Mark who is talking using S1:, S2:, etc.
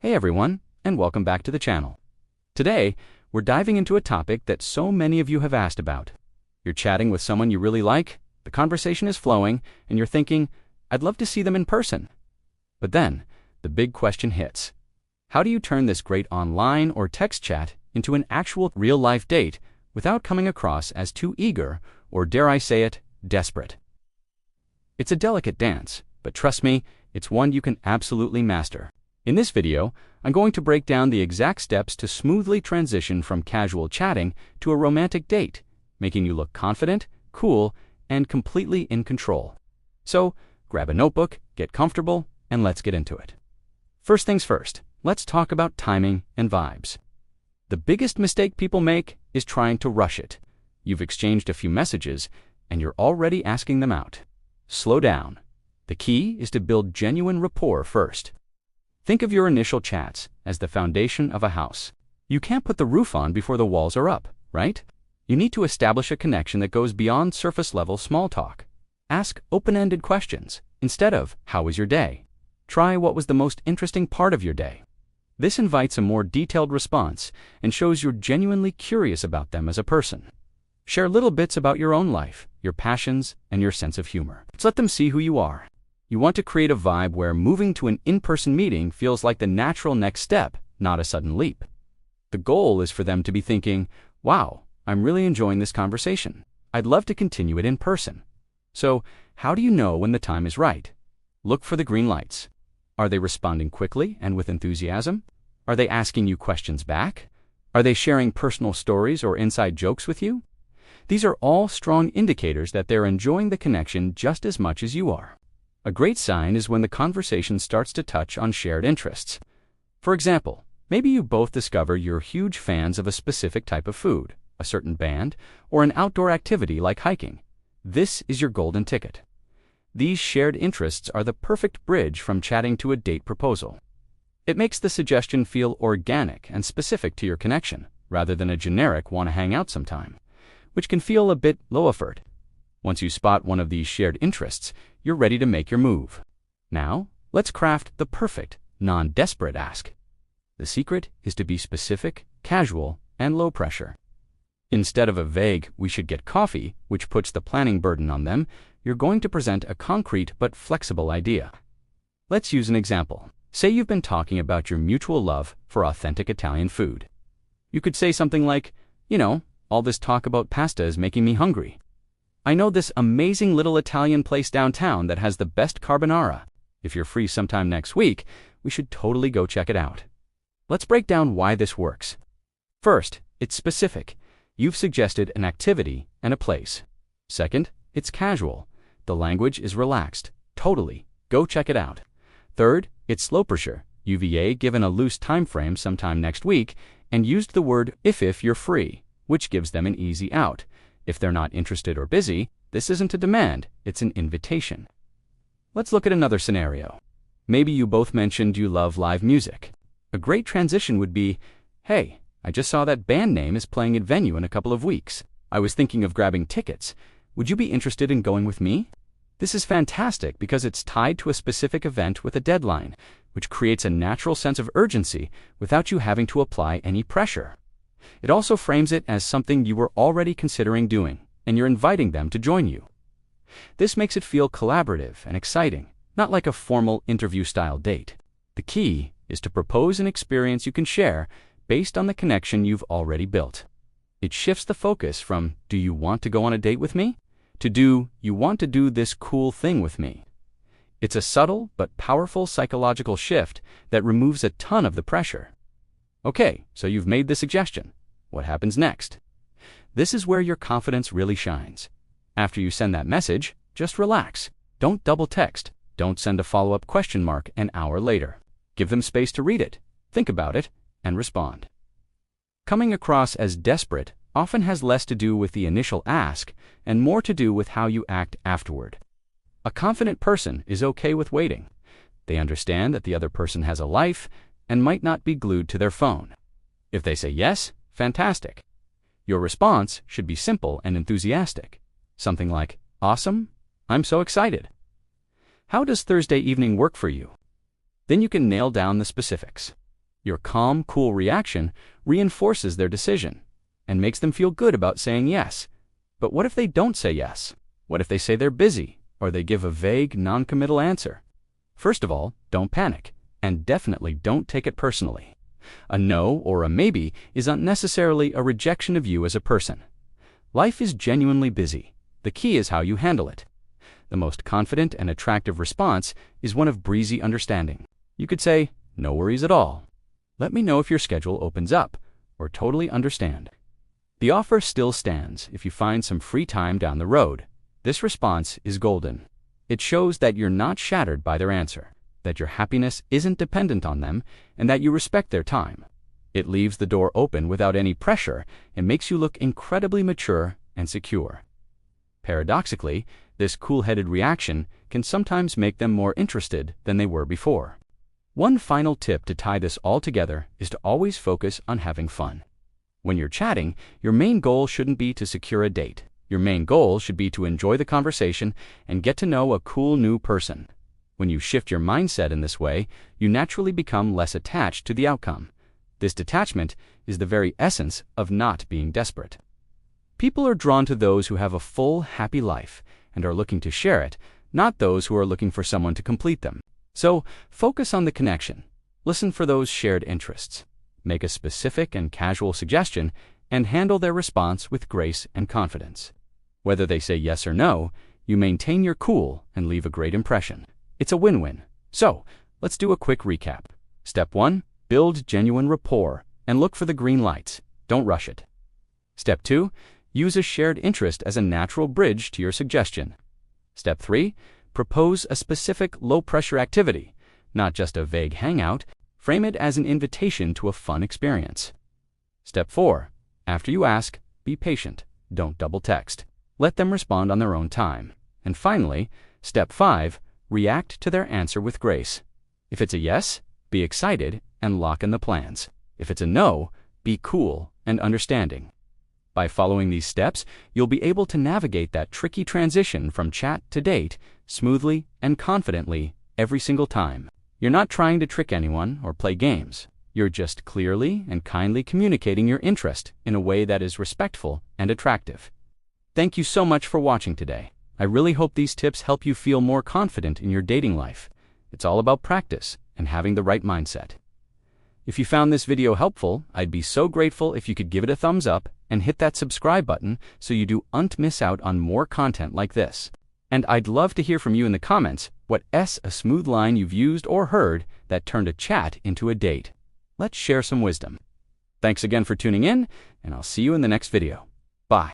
S1: Hey everyone, and welcome back to the channel. Today, we're diving into a topic that so many of you have asked about. You're chatting with someone you really like, the conversation is flowing, and you're thinking, I'd love to see them in person. But then, the big question hits. How do you turn this great online or text chat into an actual real-life date without coming across as too eager or, dare I say it, desperate? It's a delicate dance, but trust me, it's one you can absolutely master. In this video, I'm going to break down the exact steps to smoothly transition from casual chatting to a romantic date, making you look confident, cool, and completely in control. So, grab a notebook, get comfortable, and let's get into it. First things first, let's talk about timing and vibes. The biggest mistake people make is trying to rush it. You've exchanged a few messages, and you're already asking them out. Slow down. The key is to build genuine rapport first. Think of your initial chats as the foundation of a house. You can't put the roof on before the walls are up, right? You need to establish a connection that goes beyond surface-level small talk. Ask open-ended questions instead of, how was your day? Try what was the most interesting part of your day. This invites a more detailed response and shows you're genuinely curious about them as a person. Share little bits about your own life, your passions, and your sense of humor. Let's let them see who you are. You want to create a vibe where moving to an in-person meeting feels like the natural next step, not a sudden leap. The goal is for them to be thinking, wow, I'm really enjoying this conversation. I'd love to continue it in person. So, how do you know when the time is right? Look for the green lights. Are they responding quickly and with enthusiasm? Are they asking you questions back? Are they sharing personal stories or inside jokes with you? These are all strong indicators that they're enjoying the connection just as much as you are. A great sign is when the conversation starts to touch on shared interests. For example, maybe you both discover you're huge fans of a specific type of food, a certain band, or an outdoor activity like hiking. This is your golden ticket. These shared interests are the perfect bridge from chatting to a date proposal. It makes the suggestion feel organic and specific to your connection, rather than a generic "wanna hang out sometime," which can feel a bit low effort. Once you spot one of these shared interests, you're ready to make your move. Now, let's craft the perfect, non-desperate ask. The secret is to be specific, casual, and low pressure. Instead of a vague, we should get coffee, which puts the planning burden on them, you're going to present a concrete but flexible idea. Let's use an example. Say you've been talking about your mutual love for authentic Italian food. You could say something like, all this talk about pasta is making me hungry. I know this amazing little Italian place downtown that has the best carbonara. If you're free sometime next week, we should totally go check it out. Let's break down why this works. First, it's specific. You've suggested an activity and a place. Second, it's casual. The language is relaxed. Totally. Go check it out. Third, it's slow pressure. You've given a loose time frame sometime next week and used the word if you're free, which gives them an easy out. If they're not interested or busy, this isn't a demand, it's an invitation. Let's look at another scenario. Maybe you both mentioned you love live music. A great transition would be, hey, I just saw that band name is playing at venue in a couple of weeks. I was thinking of grabbing tickets. Would you be interested in going with me? This is fantastic because it's tied to a specific event with a deadline, which creates a natural sense of urgency without you having to apply any pressure. It also frames it as something you were already considering doing, and you're inviting them to join you. This makes it feel collaborative and exciting, not like a formal interview-style date. The key is to propose an experience you can share based on the connection you've already built. It shifts the focus from, do you want to go on a date with me? To do, you want to do this cool thing with me. It's a subtle but powerful psychological shift that removes a ton of the pressure. Okay, so you've made the suggestion. What happens next? This is where your confidence really shines. After you send that message, just relax. Don't double text. Don't send a follow-up question mark an hour later. Give them space to read it, think about it, and respond. Coming across as desperate often has less to do with the initial ask and more to do with how you act afterward. A confident person is okay with waiting. They understand that the other person has a life and might not be glued to their phone. If they say yes, fantastic. Your response should be simple and enthusiastic. Something like, awesome, I'm so excited. How does Thursday evening work for you? Then you can nail down the specifics. Your calm, cool reaction reinforces their decision and makes them feel good about saying yes. But what if they don't say yes? What if they say they're busy or they give a vague, non-committal answer? First of all, don't panic, and definitely don't take it personally. A no or a maybe is not necessarily a rejection of you as a person. Life is genuinely busy. The key is how you handle it. The most confident and attractive response is one of breezy understanding. You could say, "No worries at all. Let me know if your schedule opens up," or "Totally understand." The offer still stands if you find some free time down the road. This response is golden. It shows that you're not shattered by their answer, that your happiness isn't dependent on them, and that you respect their time. It leaves the door open without any pressure and makes you look incredibly mature and secure. Paradoxically, this cool-headed reaction can sometimes make them more interested than they were before. One final tip to tie this all together is to always focus on having fun. When you're chatting, your main goal shouldn't be to secure a date. Your main goal should be to enjoy the conversation and get to know a cool new person. When you shift your mindset in this way, you naturally become less attached to the outcome. This detachment is the very essence of not being desperate. People are drawn to those who have a full, happy life and are looking to share it, not those who are looking for someone to complete them. So, focus on the connection. Listen for those shared interests. Make a specific and casual suggestion and handle their response with grace and confidence. Whether they say yes or no, you maintain your cool and leave a great impression. It's a win-win. So, let's do a quick recap. Step 1, build genuine rapport and look for the green lights. Don't rush it. Step 2, use a shared interest as a natural bridge to your suggestion. Step 3, propose a specific low-pressure activity, not just a vague hangout. Frame it as an invitation to a fun experience. Step 4, after you ask, be patient. Don't double text. Let them respond on their own time. And finally, Step 5, react to their answer with grace. If it's a yes, be excited and lock in the plans. If it's a no, be cool and understanding. By following these steps, you'll be able to navigate that tricky transition from chat to date smoothly and confidently every single time. You're not trying to trick anyone or play games. You're just clearly and kindly communicating your interest in a way that is respectful and attractive. Thank you so much for watching today. I really hope these tips help you feel more confident in your dating life. It's all about practice and having the right mindset. If you found this video helpful, I'd be so grateful if you could give it a thumbs up and hit that subscribe button so you don't miss out on more content like this. And I'd love to hear from you in the comments what's a smooth line you've used or heard that turned a chat into a date. Let's share some wisdom. Thanks again for tuning in, and I'll see you in the next video. Bye.